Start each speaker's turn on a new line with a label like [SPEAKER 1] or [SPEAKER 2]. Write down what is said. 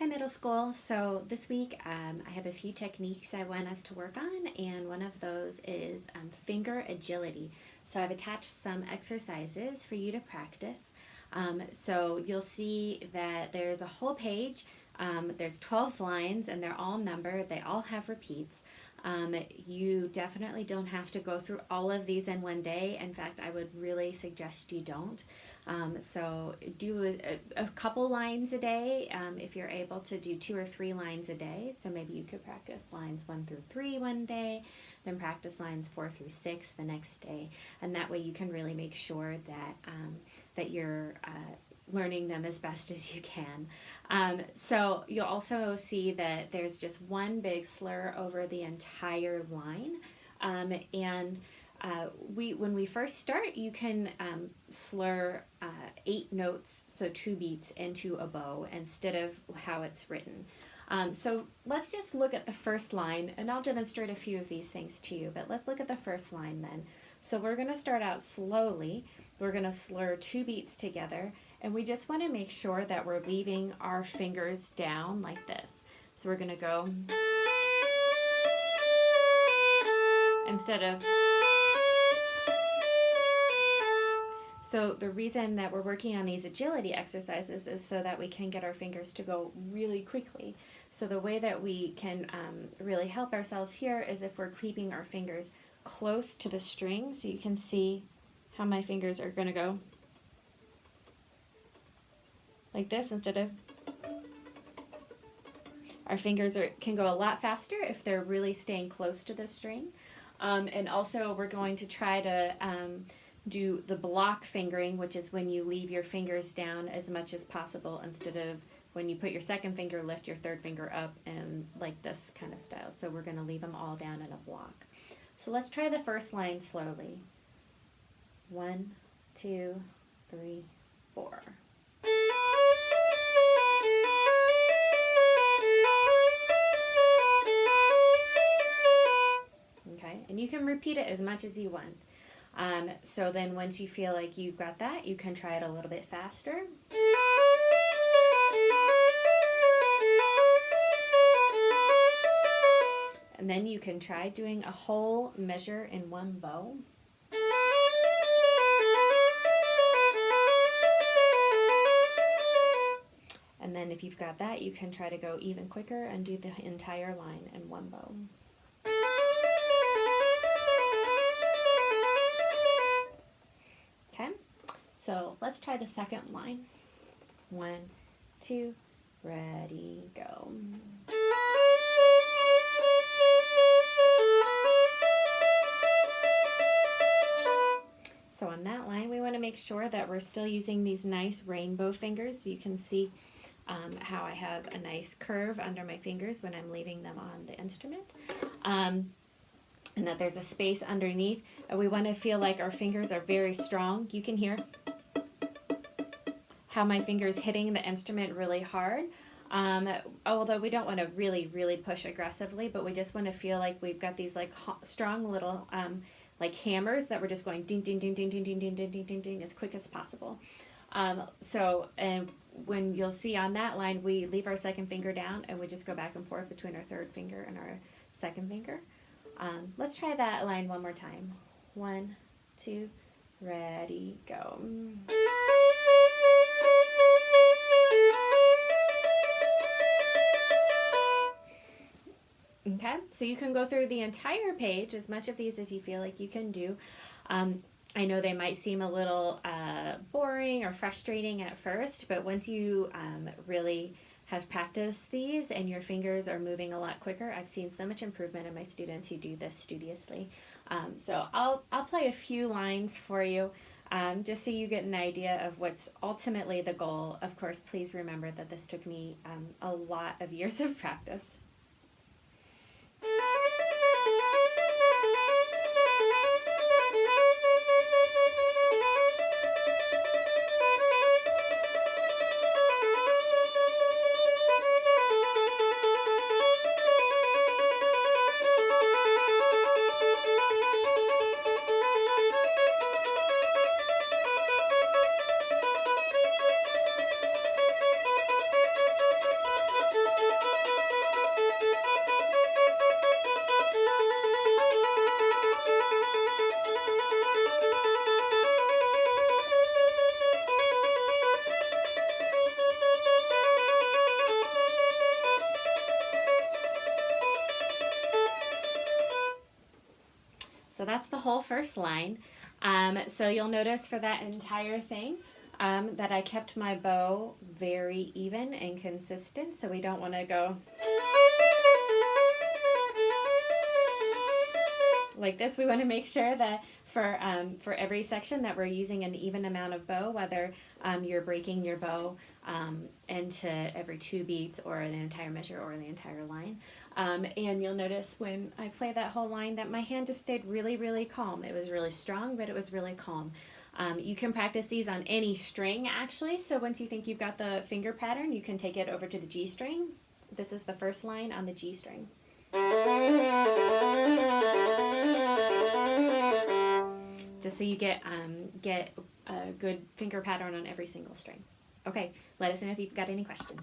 [SPEAKER 1] middle school. So this week I have a few techniques I want us to work on, and one of those is finger agility. So I've attached some exercises for you to practice. So you'll see that there's a whole page. There's 12 lines and they're all numbered. They all have repeats. You definitely don't have to go through all of these in one day. In fact, I would really suggest you don't. So do a couple lines a day if you're able to do 2 or 3 lines a day. So maybe you could practice lines 1 through 3 one day, then practice lines 4 through 6 the next day, and that way you can really make sure that you're learning them as best as you can. So you'll also see that there's just one big slur over the entire line, and when we first start, you can slur 8 notes, so 2 beats into a bow instead of how it's written. So let's just look at the first line, and I'll demonstrate a few of these things to you, but let's look at the first line then. So we're going to start out slowly. We're going to slur 2 beats together, and we just want to make sure that we're leaving our fingers down like this. So we're going to go instead of. So the reason that we're working on these agility exercises is so that we can get our fingers to go really quickly. So the way that we can really help ourselves here is if we're keeping our fingers close to the string. So you can see how my fingers are going to go like this instead of. Our fingers can go a lot faster if they're really staying close to the string. And also we're going to try to do the block fingering, which is when you leave your fingers down as much as possible instead of when you put your second finger, lift your third finger up, and like this kind of style. So we're going to leave them all down in a block. So let's try the first line slowly. 1, 2, 3, 4. Okay, and you can repeat it as much as you want. So then once you feel like you've got that, you can try it a little bit faster. And then you can try doing a whole measure in one bow. And then if you've got that, you can try to go even quicker and do the entire line in one bow. Okay, so let's try the second line. 1, 2, ready, go. So on that line, we want to make sure that we're still using these nice rainbow fingers. So you can see how I have a nice curve under my fingers when I'm leaving them on the instrument. And that there's a space underneath. And we want to feel like our fingers are very strong. You can hear how my fingers hitting the instrument really hard. Although we don't want to really, really push aggressively, but we just want to feel like we've got these like strong little like hammers that we're just going ding, ding, ding, ding, ding, ding, ding, ding, ding, ding, ding as quick as possible. And when you'll see on that line, we leave our second finger down and we just go back and forth between our third finger and our second finger. Let's try that line one more time. 1, 2, ready, go. Okay, so you can go through the entire page, as much of these as you feel like you can do. I know they might seem a little boring or frustrating at first, but once you really have practiced these and your fingers are moving a lot quicker, I've seen so much improvement in my students who do this studiously. So I'll play a few lines for you just so you get an idea of what's ultimately the goal. Of course, please remember that this took me a lot of years of practice. that's the whole first line. So you'll notice for that entire thing that I kept my bow very even and consistent, so we don't want to go like this. We want to make sure that for every section that we're using an even amount of bow, whether you're breaking your bow into every 2 beats or an entire measure or the entire line. And you'll notice when I play that whole line that my hand just stayed really, really calm. It was really strong, but it was really calm. You can practice these on any string, actually. So once you think you've got the finger pattern, you can take it over to the G string. This is the first line on the G string. Just so you get a good finger pattern on every single string. Okay, let us know if you've got any questions.